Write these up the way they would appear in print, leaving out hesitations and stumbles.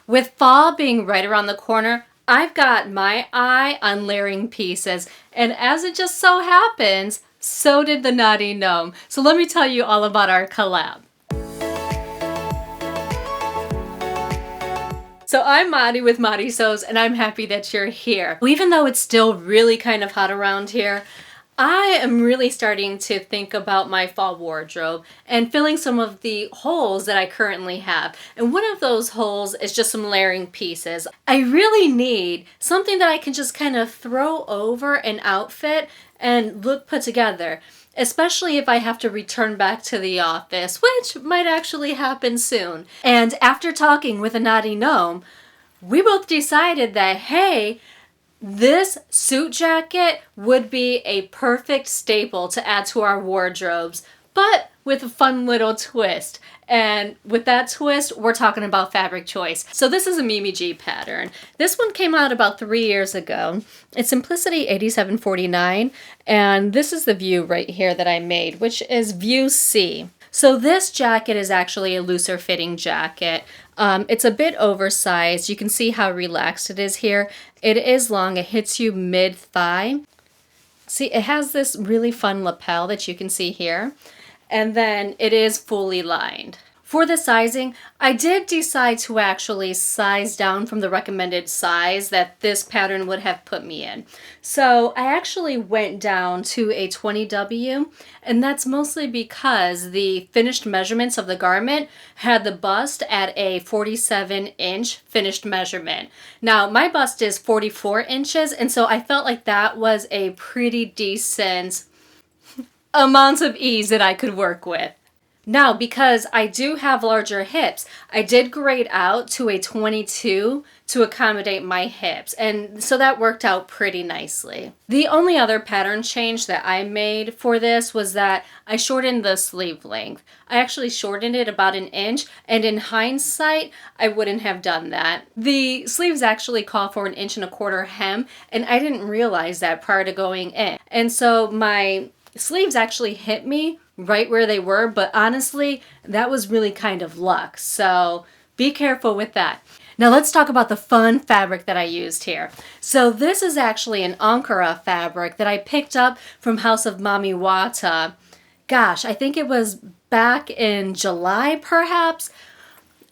With fall being right around the corner, I've got my eye on layering pieces, and as it just so happens, so did the Knotty Gnome. So let me tell you all about our collab. So I'm Maddie with Maddie Sews, and I'm happy that you're here. Well, even though it's still really kind of hot around here, I am really starting to think about my fall wardrobe and filling some of the holes that I currently have. And one of those holes is just some layering pieces. I really need something that I can just kind of throw over an outfit and look put together, especially if I have to return back to the office, which might actually happen soon. And after talking with a Knotty Gnome, we both decided that, hey, this suit jacket would be a perfect staple to add to our wardrobes, but with a fun little twist. And with that twist, we're talking about fabric choice. So this is a Mimi G pattern. This one came out about 3 years ago. It's Simplicity 8749, and this is the view right here that I made, which is view C. So this jacket is actually a looser fitting jacket. It's a bit oversized. You can see how relaxed it is here. It is long. It hits you mid-thigh. See, it has this really fun lapel that you can see here. And then it is fully lined. For the sizing, I did decide to actually size down from the recommended size that this pattern would have put me in. So I actually went down to a 20W, and that's mostly because the finished measurements of the garment had the bust at a 47-inch finished measurement. Now, my bust is 44 inches, and so I felt like that was a pretty decent amount of ease that I could work with. Now, because I do have larger hips, I did grade out to a 22 to accommodate my hips, and so that worked out pretty nicely. The only other pattern change that I made for this was that I shortened the sleeve length. I actually shortened it about an inch, and in hindsight, I wouldn't have done that. The sleeves actually call for 1.25 inch hem, and I didn't realize that prior to going in. And so my sleeves actually hit me right where they were, but honestly, that was really kind of luck. So be careful with that. Now let's talk about the fun fabric that I used here. So this is actually an Ankara fabric that I picked up from House of Mami Wata. Gosh, I think it was back in July perhaps.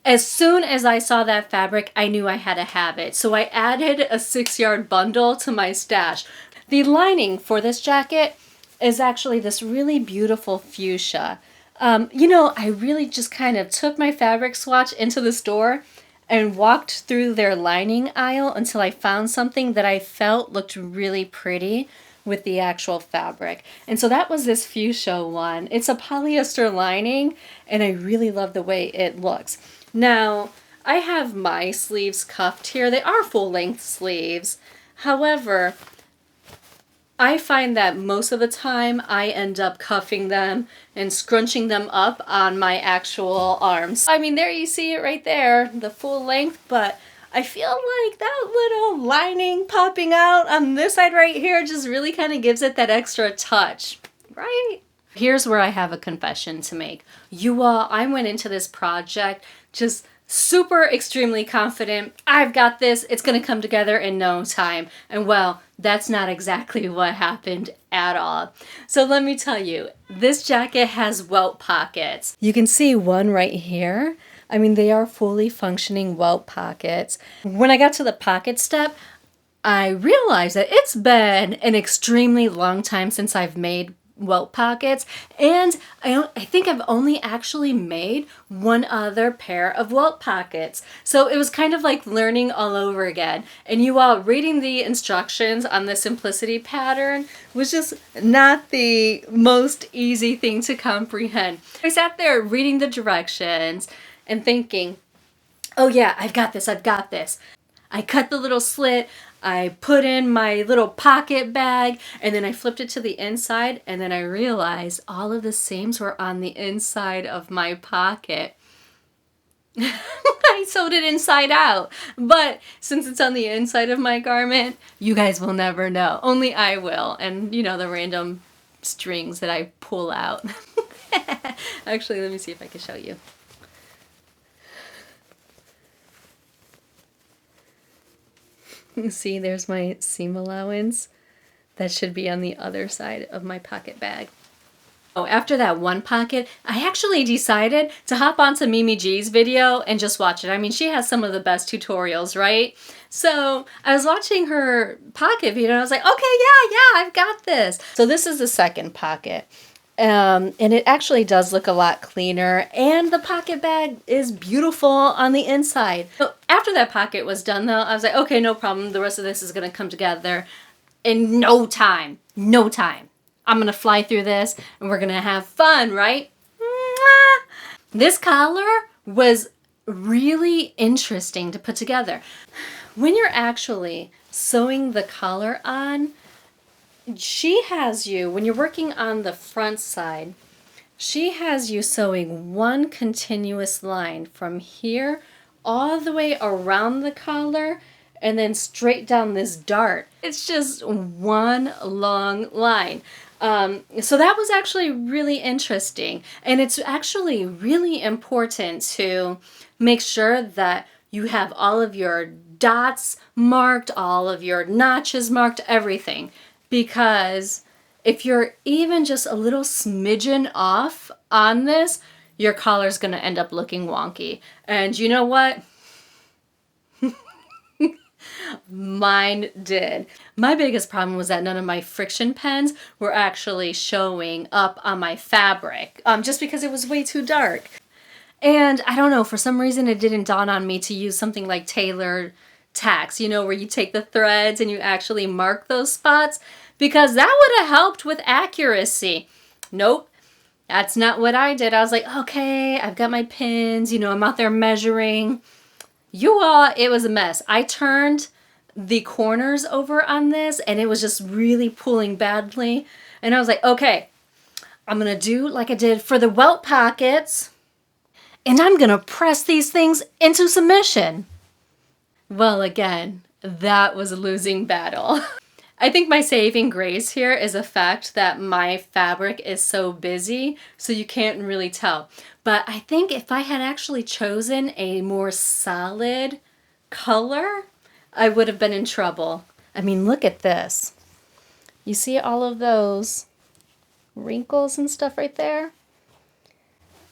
As soon as I saw that fabric, I knew I had to have it. So I added a 6-yard bundle to my stash. The lining for this jacket is actually this really beautiful fuchsia. I really just kind of took my fabric swatch into the store and walked through their lining aisle until I found something that I felt looked really pretty with the actual fabric. And so that was this fuchsia one. It's a polyester lining, and I really love the way it looks. Now, I have my sleeves cuffed here. They are full-length sleeves. However, I find that most of the time I end up cuffing them and scrunching them up on my actual arms. I mean, there you see it right there, the full length, but I feel like that little lining popping out on this side right here just really kind of gives it that extra touch, right? Here's where I have a confession to make. You all, I went into this project just super extremely confident. I've got this. It's going to come together in no time. And well, that's not exactly what happened at all. So let me tell you, this jacket has welt pockets. You can see one right here. I mean, they are fully functioning welt pockets. When I got to the pocket step, I realized that it's been an extremely long time since I've made welt pockets, and I think I've only actually made one other pair of welt pockets. So it was kind of like learning all over again. And you all, reading the instructions on the Simplicity pattern was just not the most easy thing to comprehend. I sat there reading the directions and thinking, oh yeah, I've got this, I've got this. I cut the little slit, I put in my little pocket bag, and then I flipped it to the inside, and then I realized all of the seams were on the inside of my pocket. I sewed it inside out, but since it's on the inside of my garment, you guys will never know. Only I will, and you know, the random strings that I pull out. Actually, let me see if I can show you. You see, there's my seam allowance. That should be on the other side of my pocket bag. Oh, after that one pocket, I actually decided to hop onto Mimi G's video and just watch it. I mean, she has some of the best tutorials, right? So I was watching her pocket video and I was like, okay, yeah, I've got this. So this is the second pocket. And it actually does look a lot cleaner, and the pocket bag is beautiful on the inside. So after that pocket was done though, I was like, okay, no problem. The rest of this is gonna come together in no time. No time. I'm gonna fly through this and we're gonna have fun, right? Mwah! This collar was really interesting to put together. When you're actually sewing the collar on, she has you, when you're working on the front side, she has you sewing one continuous line from here all the way around the collar and then straight down this dart. It's just one long line. So that was actually really interesting, and it's actually really important to make sure that you have all of your dots marked, all of your notches marked, everything, because if you're even just a little smidgen off on this, your collar's gonna end up looking wonky. And you know what? Mine did. My biggest problem was that none of my friction pens were actually showing up on my fabric, just because it was way too dark. And I don't know, for some reason it didn't dawn on me to use something like tailored tacks, you know, where you take the threads and you actually mark those spots, because that would have helped with accuracy. Nope. That's not what I did. I was like, okay, I've got my pins, you know, I'm out there measuring. It was a mess. I turned the corners over on this and it was just really pulling badly. And I was like, okay, I'm gonna do like I did for the welt pockets, and I'm gonna press these things into submission. Well, again, that was a losing battle. I think my saving grace here is the fact that my fabric is so busy, so you can't really tell. But I think if I had actually chosen a more solid color, I would have been in trouble. I mean, look at this. You see all of those wrinkles and stuff right there?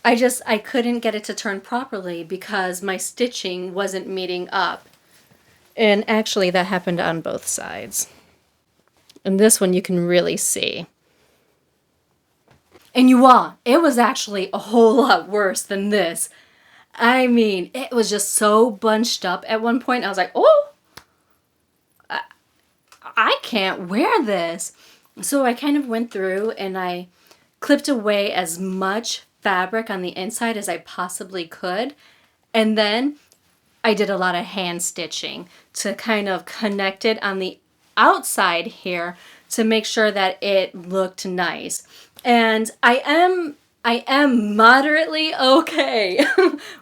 I couldn't get it to turn properly because my stitching wasn't meeting up. And actually that happened on both sides. And this one you can really see. And it was actually a whole lot worse than this. I mean, it was just so bunched up at one point. I was like, oh, I can't wear this. So I kind of went through and I clipped away as much fabric on the inside as I possibly could. And then I did a lot of hand stitching to kind of connect it on the outside here to make sure that it looked nice. And I am moderately okay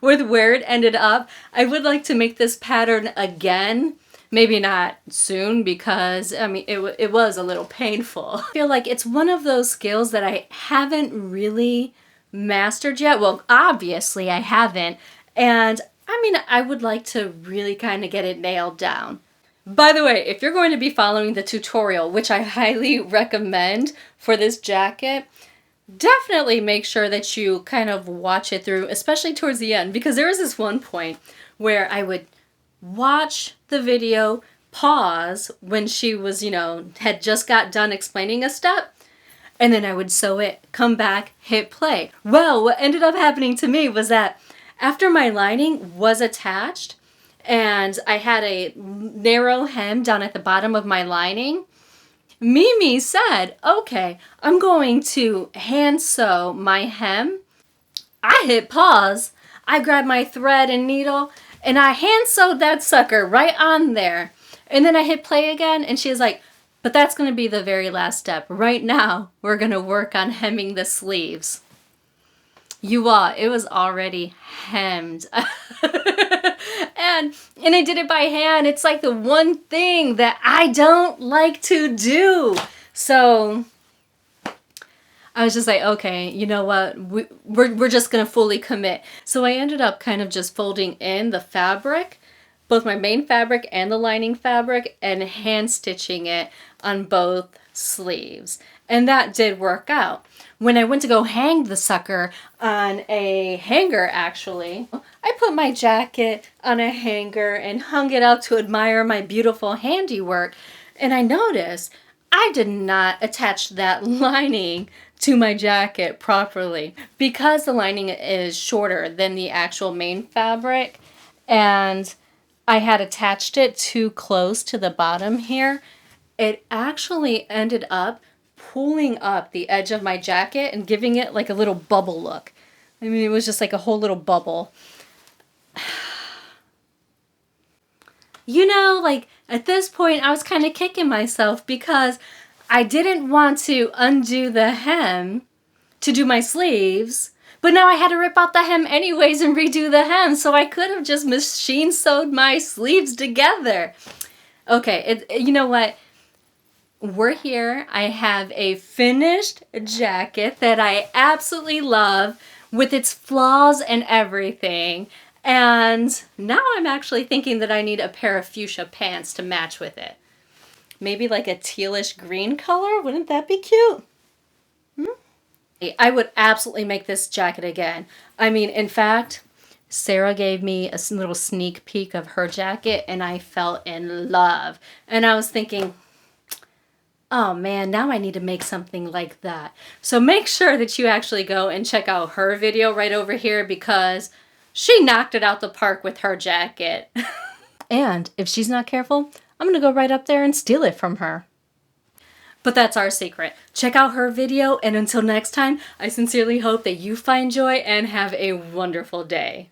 with where it ended up. I would like to make this pattern again. Maybe not soon, because I mean it was a little painful. I feel like it's one of those skills that I haven't really mastered yet. Well, obviously I haven't. And I mean, I would like to really kind of get it nailed down. By the way, if you're going to be following the tutorial, which I highly recommend for this jacket, definitely make sure that you kind of watch it through, especially towards the end, because there was this one point where I would watch the video, pause when she was, had just got done explaining a step, and then I would sew it, come back, hit play. Well, what ended up happening to me was that after my lining was attached, and I had a narrow hem down at the bottom of my lining, Mimi said, okay, I'm going to hand sew my hem. I hit pause, I grabbed my thread and needle, and I hand sewed that sucker right on there. And then I hit play again, and she was like, but that's going to be the very last step. Right now, we're going to work on hemming the sleeves. It was already hemmed. And I did it by hand. It's like the one thing that I don't like to do. So I was just like, okay, you know what? We're just going to fully commit. So I ended up kind of just folding in the fabric, both my main fabric and the lining fabric and hand stitching it on both sleeves. And that did work out. When I went to go hang the sucker on a hanger, actually, I put my jacket on a hanger and hung it up to admire my beautiful handiwork. And I noticed I did not attach that lining to my jacket properly because the lining is shorter than the actual main fabric, and I had attached it too close to the bottom here. It actually ended up pulling up the edge of my jacket and giving it like a little bubble look. I mean, it was just like a whole little bubble. You know, like at this point I was kind of kicking myself because I didn't want to undo the hem to do my sleeves, but now I had to rip out the hem anyways and redo the hem, so I could have just machine sewed my sleeves together. Okay, you know what? We're here. I have a finished jacket that I absolutely love with its flaws and everything. And now I'm actually thinking that I need a pair of fuchsia pants to match with it. Maybe like a tealish green color? Wouldn't that be cute? I would absolutely make this jacket again. I mean, in fact, Sarah gave me a little sneak peek of her jacket and I fell in love. And I was thinking, oh man, now I need to make something like that. So make sure that you actually go and check out her video right over here because she knocked it out the park with her jacket. And if she's not careful, I'm gonna go right up there and steal it from her. But that's our secret. Check out her video, and until next time, I sincerely hope that you find joy and have a wonderful day.